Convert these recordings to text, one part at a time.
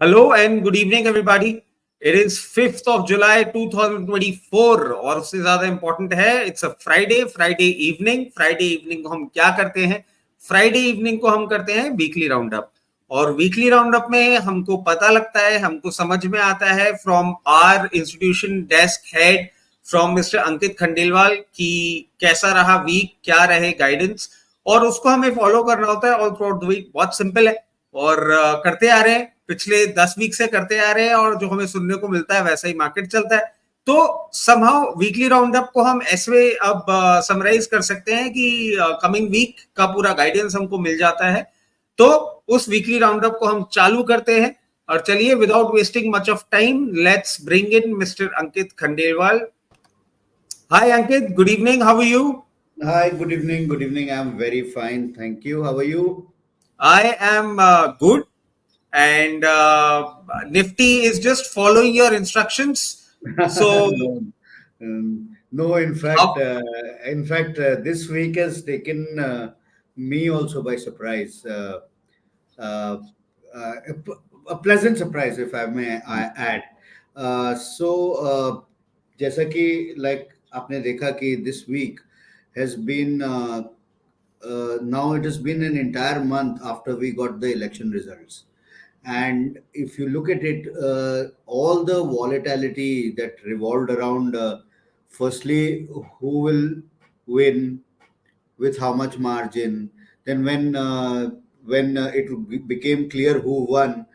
Hello and good evening, everybody. It is 5th of July 2024 और उससे ज्यादा important है इट्स अ फ्राइडे इवनिंग को हम क्या करते हैं? फ्राइडे इवनिंग को हम करते हैं वीकली राउंड अप और वीकली राउंड अप में हमको पता लगता है, हमको समझ में आता है from our institution desk head from mister Ankit Khandelwal कि कैसा रहा वीक, क्या रहे गाइडेंस और उसको हमें फॉलो करना होता है all throughout the week. बहुत सिंपल है और करते आ रहे हैं, पिछले 10 वीक से करते आ रहे हैं और जो हमें सुनने को मिलता है वैसा ही मार्केट चलता है। तो समहाउ वीकली राउंड अप को हम ऐसे अब समराइज कर सकते हैं कि कमिंग वीक का पूरा गाइडेंस हमको मिल जाता है। तो उस वीकली राउंड अप को हम चालू करते हैं और चलिए without wasting much of time let's bring in mister Ankit Khandelwal. Hi Ankit, good evening, how are you? Hi, good evening. Good evening. I'm very fine. Thank you. How are you? I am good, and Nifty is just following your instructions. So, No, no. how, In fact, this week has taken me also by surprise. Uh, a pleasant surprise, if I may I add. जैसा कि like आपने देखा कि this week has been now it has been an entire month after we got the election results. And if you look at it, all the volatility that revolved around firstly, who will win, with how much margin. Then when it became clear who won,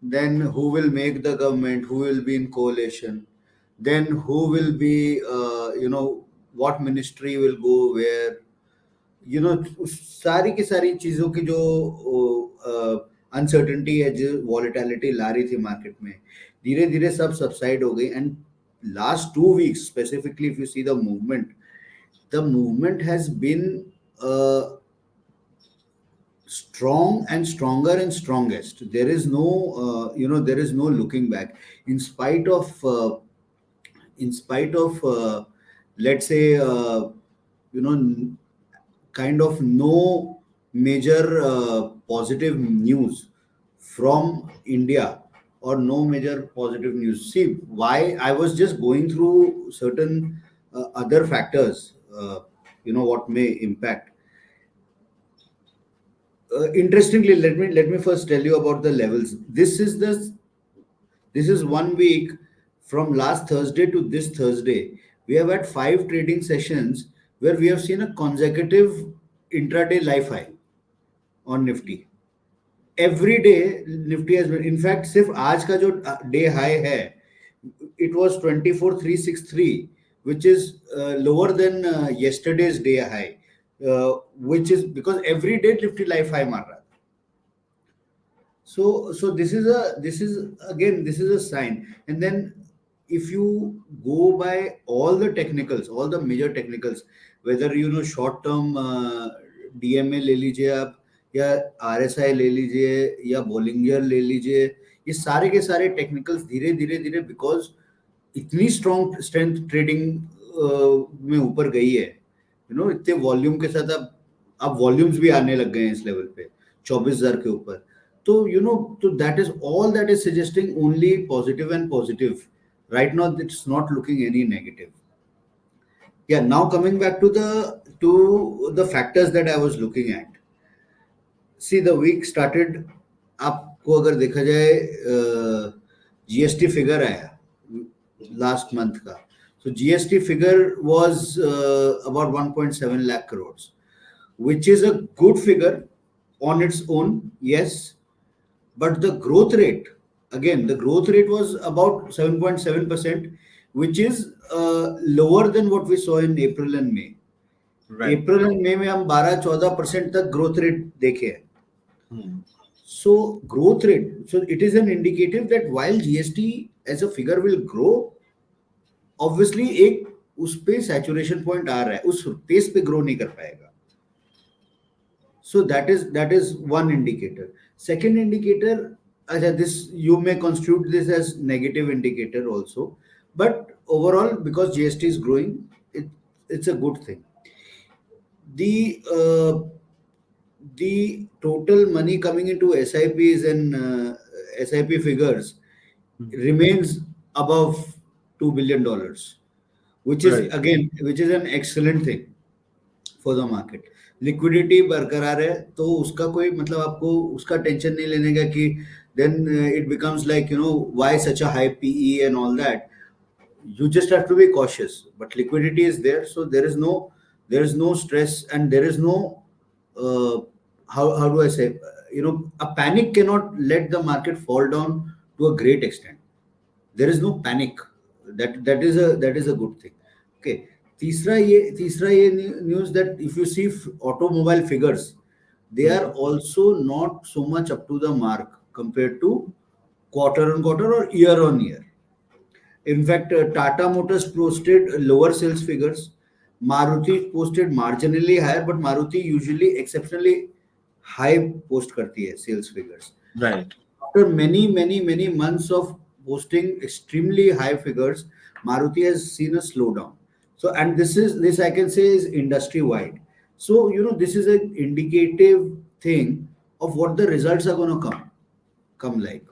then who will make the government, who will be in coalition, then who will be, what ministry will go where, सारी की सारी चीजों की जो uncertainty है, जो volatility ला रही थी मार्केट में, धीरे धीरे सब सबसाइड हो गई. And last 2 weeks specifically, if you see the movement has been strong and stronger and strongest. There is no there is no looking back, in spite of let's say, you know kind of no major positive news from India, or no major positive news. See, why I was just going through certain other factors, what may impact. Interestingly, let me first tell you about the levels. This is 1 week from last Thursday to this Thursday. We have had 5 trading sessions where we have seen a consecutive intraday life high on Nifty. Every day Nifty has been, in fact, सिर्फ आज का जो day high है, it was 24,363, which is lower than yesterday's day high, which is because every day Nifty life high मार रहा था. So this is a sign. And then if you go by all the technicals, all the major technicals, whether short term DMA ले लीजिए आप, या RSI ले लीजिए, या बोलिंजर ले लीजिए, ये सारे के सारे टेक्निकल्स धीरे धीरे धीरे, बिकॉज इतनी स्ट्रेंथ ट्रेडिंग में ऊपर गई है, इतने वॉल्यूम के साथ अब वॉल्यूम्स भी आने लग गए हैं इस लेवल पे 24,000 के ऊपर. तो that is all that is suggesting only positive and positive. Right now, it's not looking any negative. Yeah. Now coming back to the factors that I was looking at. See, the week started. आपको अगर देखा जाए, GST figure आया last month का. So GST figure was about 1.7 lakh crores, which is a good figure on its own, yes. But the growth rate, again, the growth rate was about 7.7%, which is lower than what we saw in April and May. right. April and May में हम 12-14% तक growth rate देखे हैं. So growth rate, so it is an indicative that while GST as a figure will grow, obviously एक उस पे saturation point आ रहा है, उस पेस पे ग्रो नहीं कर पाएगा. So that is one indicator. Second indicator, this you may construe this as negative indicator also, but overall, because GST is growing, it's a good thing. The total money coming into SIPs and SIP figures remains above $2 billion, which is Right. again, which is an excellent thing for the market. Liquidity बरकरार है तो उसका कोई मतलब आपको उसका tension नहीं लेने का कि then it becomes like why such a high PE and all that. You just have to be cautious, but liquidity is there, so there is no stress, and there is no how do I say, a panic cannot let the market fall down to a great extent. There is no panic. That is a good thing. Okay. तीसरा ये news that if you see automobile figures, they are also not so much up to the mark compared to quarter on quarter or year on year. In fact, Tata Motors posted lower sales figures. Maruti posted marginally higher, but Maruti usually exceptionally high post करती है sales figures. Right. After many months of posting extremely high figures, Maruti has seen a slowdown. So, and this I can say is industry wide. So, this is an indicative thing of what the results are going to come like.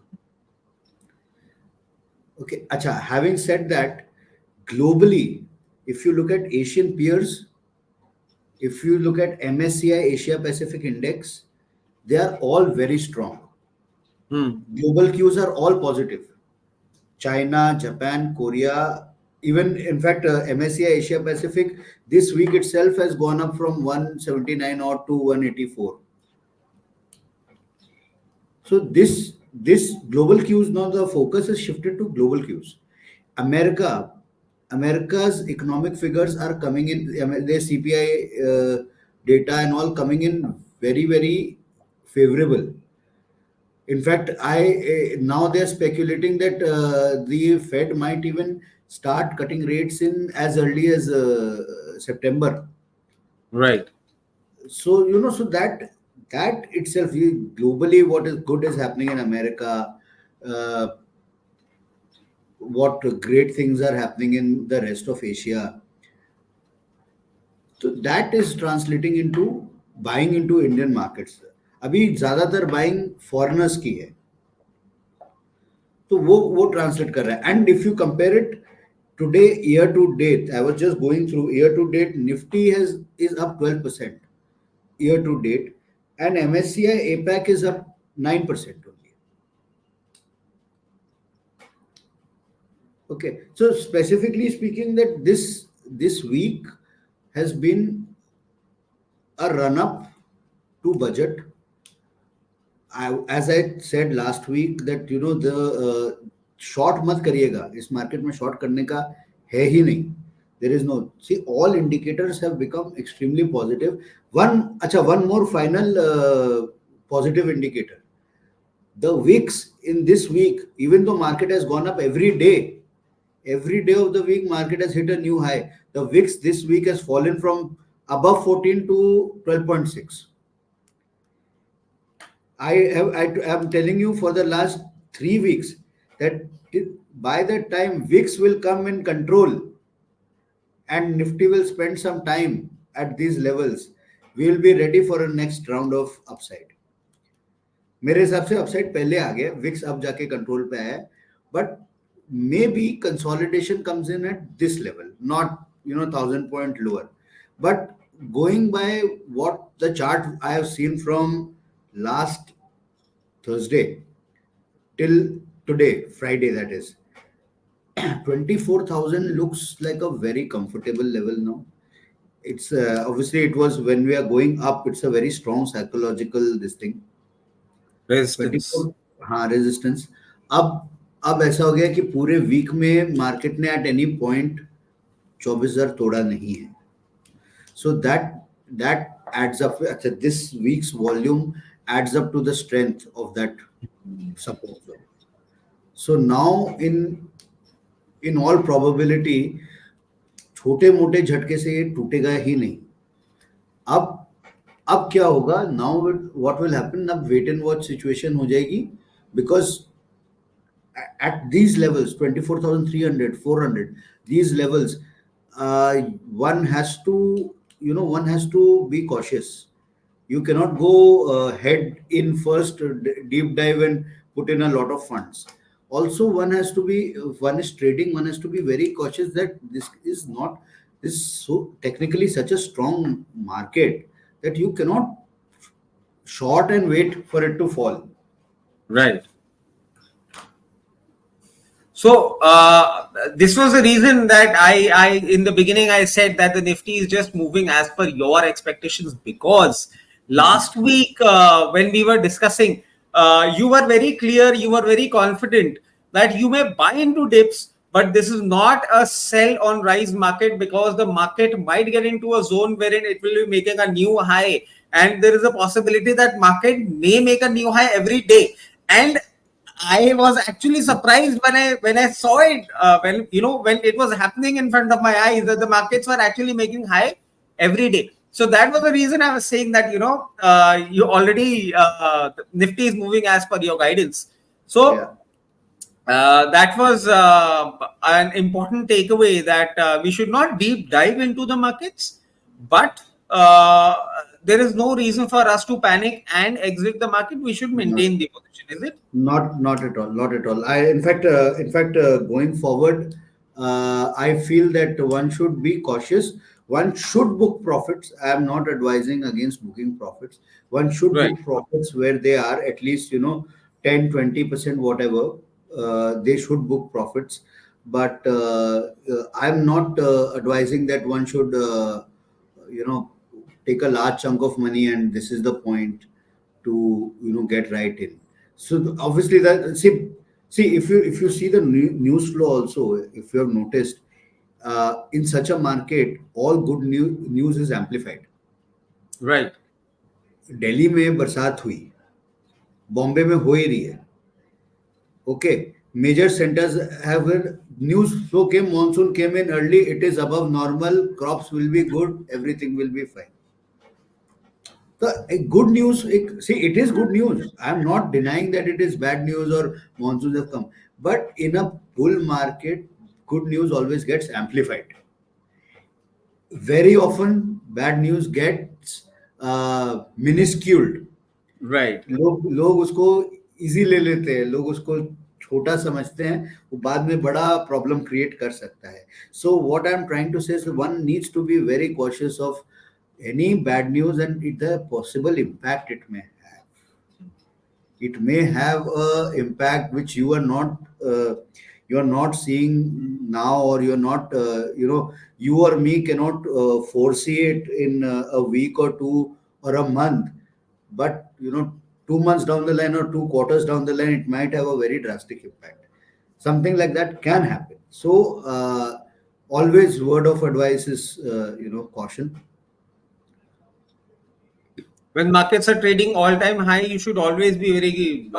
Okay, acha, having said that, globally, if you look at Asian peers, if you look at MSCI Asia Pacific Index, they are all very strong. Global cues are all positive. China, Japan, Korea, even in fact, MSCI Asia Pacific this week itself has gone up from 179 odd to 184. So this global cues, now the focus is shifted to global cues. America's economic figures are coming in. Their CPI data and all coming in very favorable. In fact, now they're speculating that the Fed might even start cutting rates in as early as September. Right. So so that itself, globally, what is good is happening in America. Uh, what great things are happening in the rest of Asia. So that is translating into buying into Indian markets. अभी ज्यादातर buying foreigners की है, तो वो translate कर रहा है. And if you compare it today, year to date, I was just going through year to date, Nifty is up 12% year to date, and MSCI APAC is up 9% only. Okay, so specifically speaking, that this week has been a run up to budget. As I said last week that the short मत करिएगा, इस market में short करने का है ही नहीं. There is no, see, all indicators have become extremely positive. One more final positive indicator. The VIX in this week, even though market has gone up every day of the week, market has hit a new high. The VIX this week has fallen from above 14 to 12.6. I'm telling you for the last 3 weeks that by the time VIX will come in control and Nifty will spend some time at these levels, we will be ready for a next round of upside. मेरे हिसाब से upside पहले आ गया, Vicks अब जाके control पे आया, but may be consolidation comes in at this level, not 1000 point lower, but going by what the chart I have seen from last Thursday till today, Friday, that is 24,000 looks like a very comfortable level now. It's obviously it was when we are going up, it's a very strong psychological this thing. Resistance. 24, हाँ, resistance. अब ऐसा हो गया कि पूरे week में market ने at any point 24,000 तोड़ा नहीं है. So that adds up. अच्छा, this week's volume adds up to the strength of that support. So now in all probability छोटे मोटे झटके से ये टूटेगा ही नहीं. अब क्या होगा, नाउ व्हाट विल हैपन, अब वेट एंड वॉच सिचुएशन हो जाएगी, because at these levels 24,300 400, these levels, one has to be cautious. You cannot go head in first, deep dive and put in a lot of funds. Also, one has to be, if one is trading, one has to be very cautious that this is not, this so technically such a strong market that you cannot short and wait for it to fall. Right. So this was the reason that I in the beginning I said that the Nifty is just moving as per your expectations, because last week when we were discussing, you were very clear, you were very confident that you may buy into dips, but this is not a sell on rise market, because the market might get into a zone wherein it will be making a new high, and there is a possibility that market may make a new high every day. And I was actually surprised when I saw it, when when it was happening in front of my eyes, that the markets were actually making high every day. So that was the reason I was saying that you already Nifty is moving as per your guidance. Yeah. So that was an important takeaway, that we should not deep dive into the markets, but there is no reason for us to panic and exit the market. We should Not, maintain the position, is it? not at all, not at all. Going forward, I feel that one should be cautious. One should book profits. I am not advising against booking profits. One should Right. book profits where they are, at least 10-20%, whatever. They should book profits, but I'm not advising that one should you know take a large chunk of money, and this is the point to get right in. So obviously, that see, if you see the news flow also, if you have noticed, in such a market, all good news is amplified. Right. Delhi में बरसात हुई, बॉम्बे में हो ही रही है. Okay, major centers have news flow came, monsoon came in early, it is above normal, crops will be good, everything will be fine. The good news, see, it is good news. I am not denying that it is bad news or monsoons have come. But in a bull market, good news always gets amplified. Very often, bad news gets minusculed. Right. लोग उसको easy ले लेते हैं, लोग उसको छोटा समझते हैं, वो बाद में बड़ा प्रॉब्लम क्रिएट कर सकता है. So what I am trying to say, one needs to be very cautious of any bad news and the possible impact it may have. It may have a impact which you are not seeing now, or you're not you or me cannot foresee it in a week or two or a month. But 2 months down the line or 2 quarters down the line, it might have a very drastic impact. Something like that can happen. So always word of advice is caution. When markets are trading all-time high, you should always be very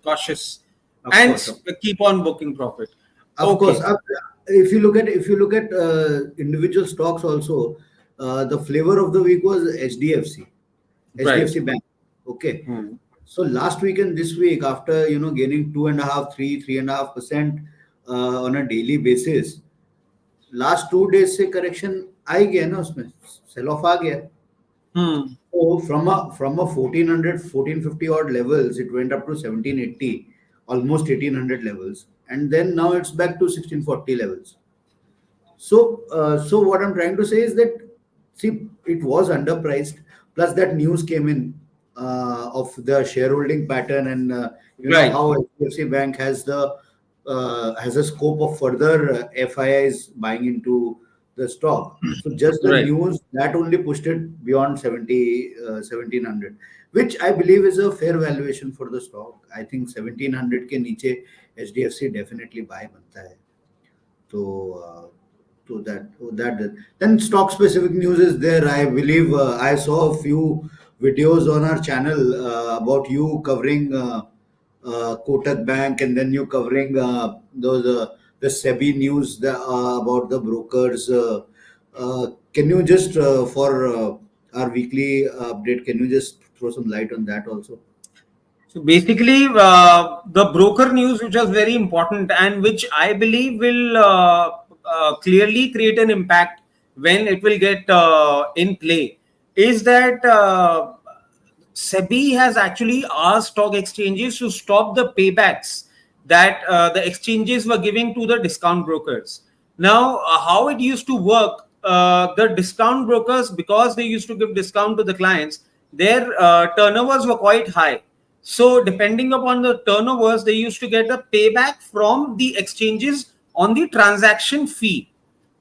cautious and keep on booking profit. Of course, if you look at individual stocks also, the flavor of the week was HDFC, Right. Bank. Okay, so last week and this week, after gaining 2.5, 3.5% on a daily basis, last 2 days से correction आ ही गया ना उसमें, sell off आ गया. So from a 1450 odd levels, it went up to 1780, almost 1800 levels, and then now it's back to 1640 levels. So what I'm trying to say is that, see, it was underpriced. Plus that news came in of the shareholding pattern, and Right. how HDFC Bank has a scope of further FIIs buying into the stock. So just the Right. news that only pushed it beyond 1700, which I believe is a fair valuation for the stock. I think 1700 के नीचे HDFC definitely buy बनता है. So that then stock specific news is there. I believe I saw a few videos on our channel about you covering Kotak Bank, and then you covering the SEBI news about the brokers. Can you just for our weekly update, can you just throw some light on that also? So basically, the broker news, which was very important and which I believe will clearly create an impact when it will get in play, is that SEBI has actually asked stock exchanges to stop the paybacks that the exchanges were giving to the discount brokers. Now, how it used to work, the discount brokers, because they used to give discount to the clients, their turnovers were quite high. So, depending upon the turnovers, they used to get a payback from the exchanges on the transaction fee.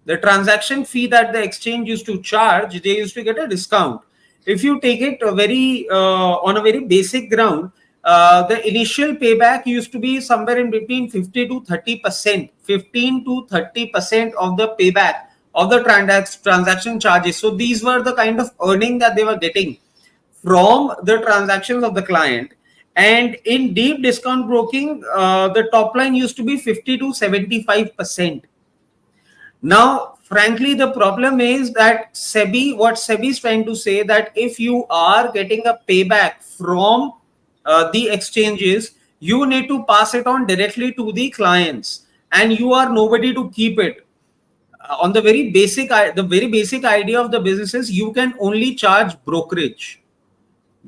The transaction fee that the exchange used to charge, they used to get a discount. If you take it a very on a very basic ground, the initial payback used to be somewhere in between 50 to 30%, 15 to 30% of the payback of the transaction charges. So these were the kind of earning that they were getting from the transactions of the client. And in deep discount broking, the top line used to be 50 to 75%. Now, frankly, the problem is that what SEBI is trying to say, that if you are getting a payback from the exchanges, you need to pass it on directly to the clients, and you are nobody to keep it. On the very basic idea of the business is you can only charge brokerage.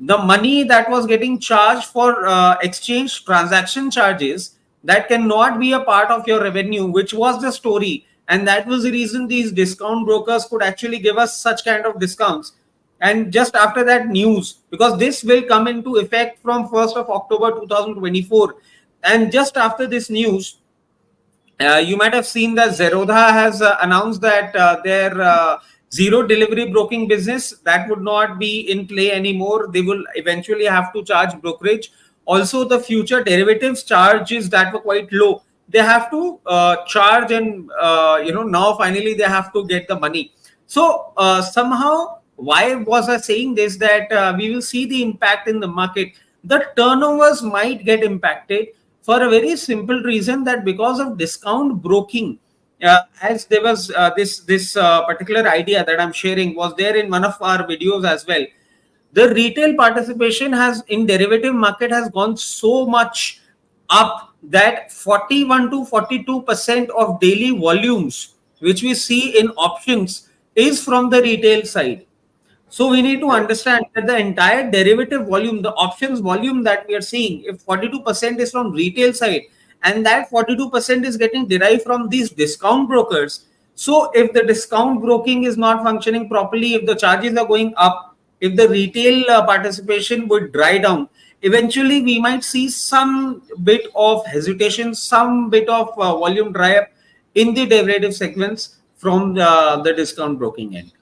The money that was getting charged for exchange transaction charges, that cannot be a part of your revenue, which was the story. And that was the reason these discount brokers could actually give us such kind of discounts. And just after that news, because this will come into effect from 1st of October 2024, and just after this news, you might have seen that Zerodha has announced that their zero delivery broking business, that would not be in play anymore. They will eventually have to charge brokerage. Also, the future derivatives charges that were quite low, they have to charge, and now finally they have to get the money. So somehow, why was I saying this? That we will see the impact in the market. The turnovers might get impacted for a very simple reason, that because of discount broking, as there was this particular idea that I'm sharing was there in one of our videos as well. The retail participation has in derivative market has gone so much up that 41 to 42% of daily volumes which we see in options is from the retail side. So we need to understand that the entire derivative volume, the options volume that we are seeing, if 42% is from retail side, and that 42% is getting derived from these discount brokers. So if the discount broking is not functioning properly, if the charges are going up, if the retail participation would dry down, eventually we might see some bit of hesitation, some bit of volume dry up in the derivative segments from the discount broking end.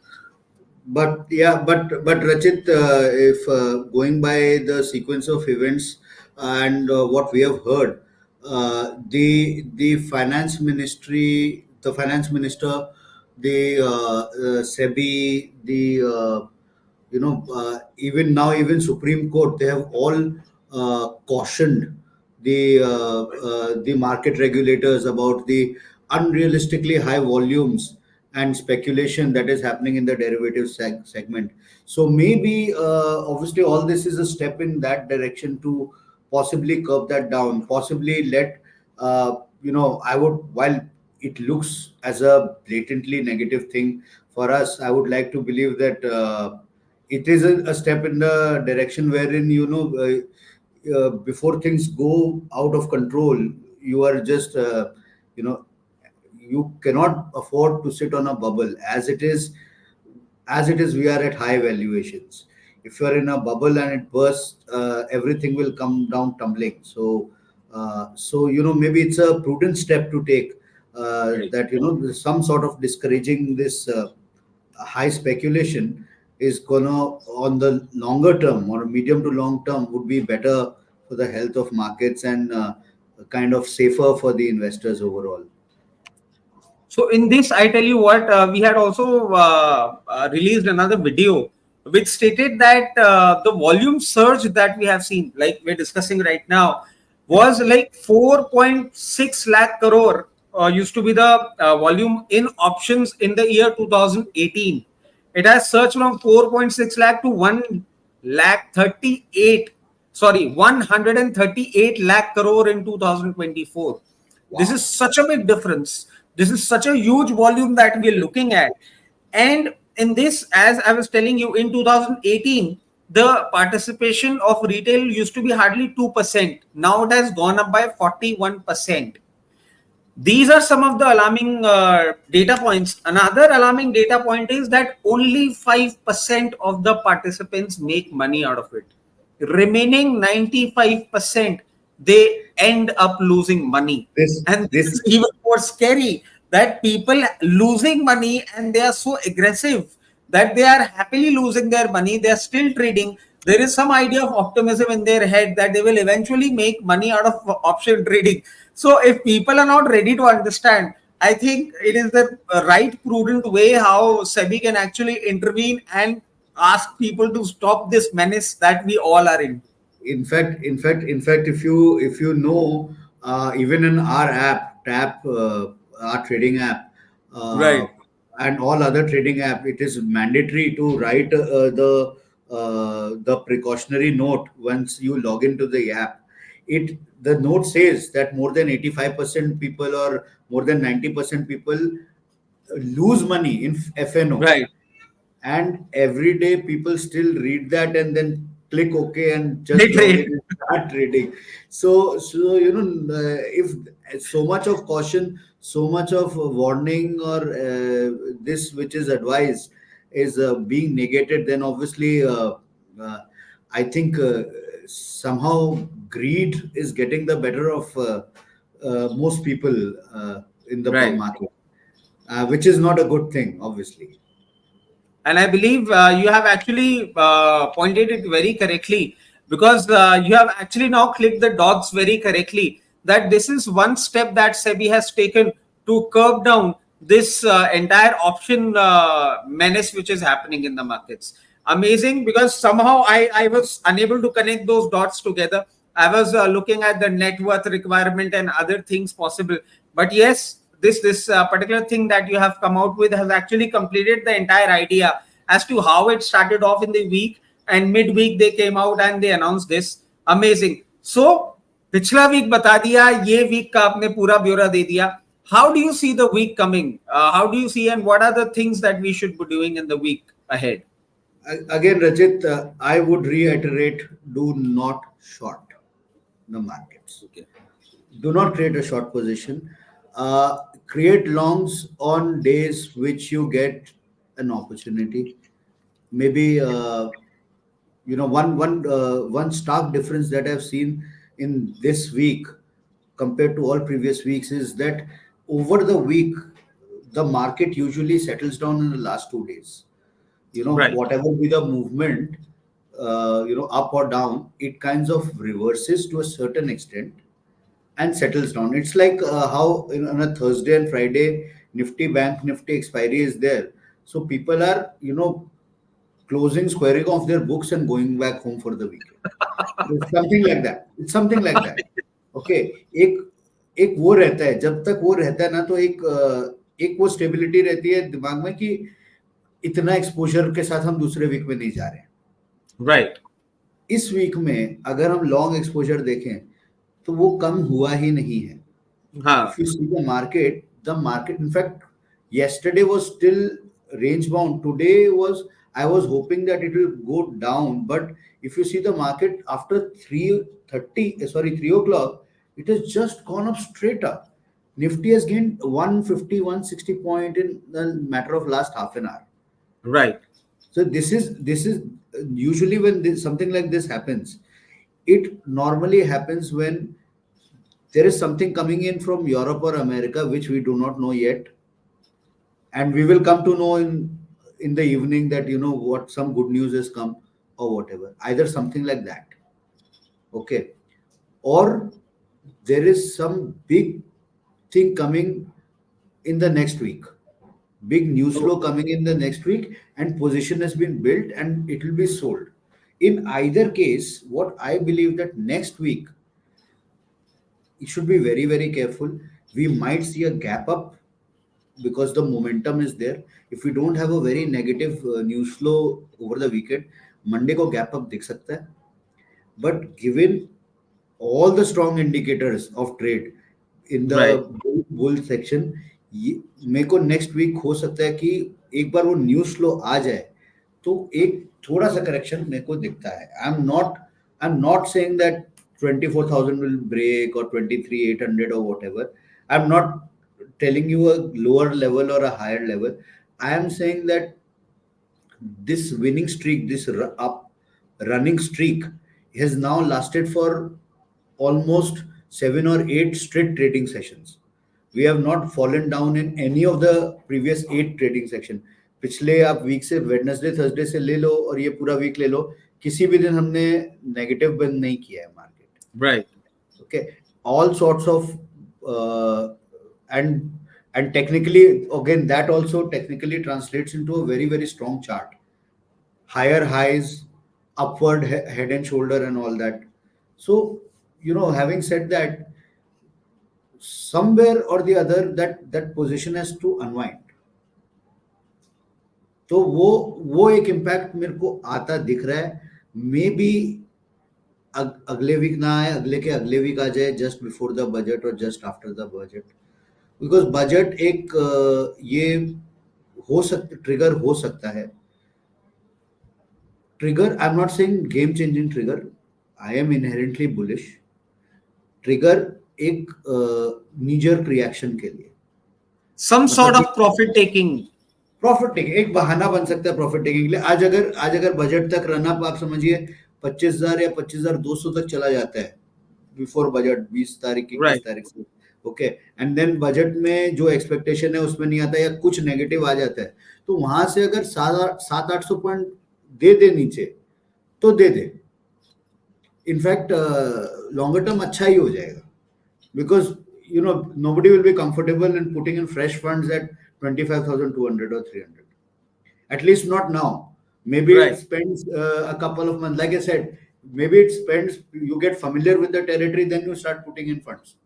But yeah, but Rachit, if going by the sequence of events and what we have heard, the finance ministry, the finance minister, the SEBI, the even now, even Supreme Court, they have all cautioned the market regulators about the unrealistically high volumes and speculation that is happening in the derivative segment. So maybe, obviously, all this is a step in that direction to possibly curb that down, possibly let I would, while it looks as a blatantly negative thing for us, I would like to believe that it is a step in the direction wherein before things go out of control, you are just you know you cannot afford to sit on a bubble. As it is, we are at high valuations. If you are in a bubble and it bursts, everything will come down tumbling. So maybe it's a prudent step to take, Right. that some sort of discouraging this high speculation is gonna, on the longer term or medium to long term, would be better for the health of markets and kind of safer for the investors overall. So in this, I tell you what, we had also released another video which stated that the volume surge that we have seen, like we're discussing right now, was like 4.6 lakh crore used to be the volume in options in the year 2018. It has surged from 4.6 lakh to 1 lakh 38, sorry, 138 lakh crore in 2024. This is Wow. such a big difference. This is such a huge volume that we're looking at. And in this, as I was telling you, in 2018, the participation of retail used to be hardly 2%. Now it has gone up by 41%. These are some of the alarming data points. Another alarming data point is that only 5% of the participants make money out of it. Remaining 95%, they end up losing money. This And this this is even more scary, that people losing money and they are so aggressive that they are happily losing their money. They are still trading. There is some idea of optimism in their head that they will eventually make money out of option trading. So if people are not ready to understand, I think it is the right prudent way how SEBI can actually intervene and ask people to stop this menace that we all are in. in fact, if you know, even in our app, tap our trading app, uh, Right, and all other trading app, it is mandatory to write the precautionary note once you log into the app. It The note says that more than 85% people or more than 90% people lose money in FNO, right. and every day people still read that and then click OK and They just log in trade. and start trading. So if so much of caution, so much of warning, or this which is advised is being negated, then obviously uh, I think somehow greed is getting the better of most people in the Right. market, which is not a good thing, obviously. And I believe you have actually pointed it very correctly, because you have actually now clicked the dots very correctly, that this is one step that SEBI has taken to curb down this entire option menace which is happening in the markets. Amazing, because somehow I was unable to connect those dots together. I was looking at the net worth requirement and other things possible. But yes, this particular thing that you have come out with has actually completed the entire idea as to how it started off in the week, and midweek they came out and they announced this. Amazing. So पिछला week बता दिया, ये week का आपने पूरा ब्यौरा दे दिया. How do you see the week coming? How do you see, and what are the things that we should be doing in the week ahead? Again, Rajit, I would reiterate: do not short the markets. Okay. Do not create a short position. Create longs on days which you get an opportunity. Maybe one stark difference that I've seen in this week compared to all previous weeks is that over the week the market usually settles down in the last 2 days. Right. Whatever be the movement, up or down, it kinds of reverses to a certain extent and settles down. It's like how on a Thursday and Friday, Nifty expiry is there, so people are closing, squaring off their books and going back home for the weekend. It's something like that. It's something like that. Okay. एक एक वो रहता है, जब तक वो रहता है ना, तो एक वो स्टेबिलिटी रहती है दिमाग में कि इतना एक्सपोजर के साथ हम दूसरे वीक में नहीं जा रहे हैं. Right. इस वीक में अगर हम लॉन्ग एक्सपोजर देखें तो वो कम हुआ ही नहीं है. हाँ. If you see the market, in fact, yesterday was still range bound. Today I was hoping that it will go down, but if you see the market after 3 o'clock, it has just gone up straight up. Nifty has gained 150, 160 point in the matter of last half an hour. Right. So this is usually when something like this happens. It normally happens when there is something coming in from Europe or America which we do not know yet, and we will come to know in the evening that what some good news has come or whatever. Either something like that, okay, or there is some big thing coming in the next week. Big news flow coming in the next week, and position has been built and it will be sold. In either case, what I believe that next week it should be very, very careful. We might see a gap up because the momentum is there. If we don't have a very negative news flow over the weekend, Monday ko gap up dikh sakta hai. But given all the strong indicators of trade in the Right. bull section, मेरे को next week हो सकता है कि एक बार वो news flow आ जाए तो एक थोड़ा सा करेक्शन मेरे को दिखता है. I'm not saying that 24,000 will break or 23,800 or whatever. I'm not telling you a lower level or a higher level. I am saying that this winning streak, this up running streak, has now lasted for almost 7 or 8 straight trading sessions. We have not fallen down in any of the previous 8 trading section. पिछले आप week से Wednesday Thursday से ले लो और ये पूरा week ले लो, किसी भी दिन हमने नेगेटिव बंद नहीं किया है market. Right. Okay, all sorts of and technically, again, that also technically translates into a very, very strong chart. Higher highs, upward head and shoulder and all that. So, having said that, somewhere or the other that position has to unwind. तो वो एक impact मेरे को आता दिख रहा है. May be अगले वीक ना आए, अगले के अगले वीक आ जाए, जस्ट बिफोर द बजट और just after the budget. Because budget एक ये ट्रिगर हो सकता है. Trigger, I am not saying game changing trigger. I am inherently bullish. Trigger एक नीजर्क रिएक्शन के लिए, some sort of profit taking एक बहाना बन सकता है प्रॉफिट टेकिंग के लिए. आज अगर बजट तक रन अप आप समझिए 25,000 या 25,200 तक चला जाता है बिफोर बजट, 20 तारीख 21 तारीख से. ओके, एंड देन बजट में जो एक्सपेक्टेशन है उसमें नहीं आता या कुछ नेगेटिव आ जाता है, तो वहां से अगर 700-800 पॉइंट दे नीचे तो दे. इनफैक्ट लॉन्गर टर्म अच्छा ही हो जाएगा, because nobody will be comfortable in putting in fresh funds at 25,200 or 300. At least not now. Maybe Right. it spends a couple of months. Like I said, maybe it spends, you get familiar with the territory, then you start putting in funds.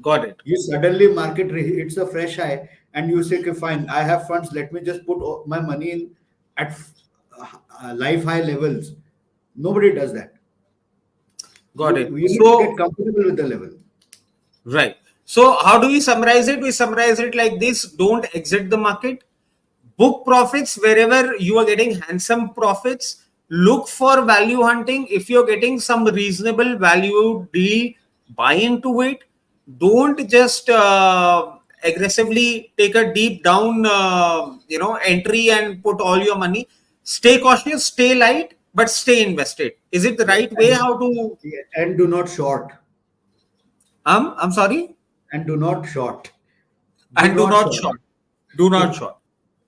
Got it. You suddenly market, it's a fresh high, and you say, okay, fine, I have funds, let me just put my money in at life high levels. Nobody does that. Got it. We need to get comfortable with the level. Right. So how do we summarize it? We summarize it like this: don't exit the market. Book profits wherever you are getting handsome profits. Look for value hunting. If you're getting some reasonable value deal, buy into it. Don't just aggressively take a deep down entry and put all your money. Stay cautious, stay light, but stay invested. Is it the right way? How to? And do not short. I'm sorry. And do not short. Do not short.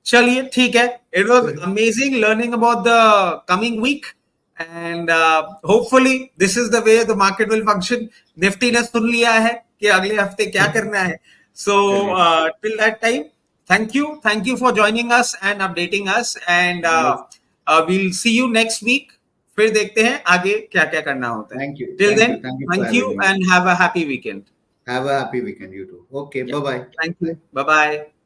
चलिए, ठीक है. It was amazing learning about the coming week, and hopefully this is the way the market will function. Nifty ने सुन लिया है कि अगले हफ्ते क्या करना है. So till that time, thank you for joining us and updating us, and we'll see you next week. फिर देखते हैं आगे क्या क्या करना होता है. Thank you. Till then, thank you me. and have a happy weekend. Have a happy weekend, you too. Okay, bye-bye. Thank you. Bye-bye.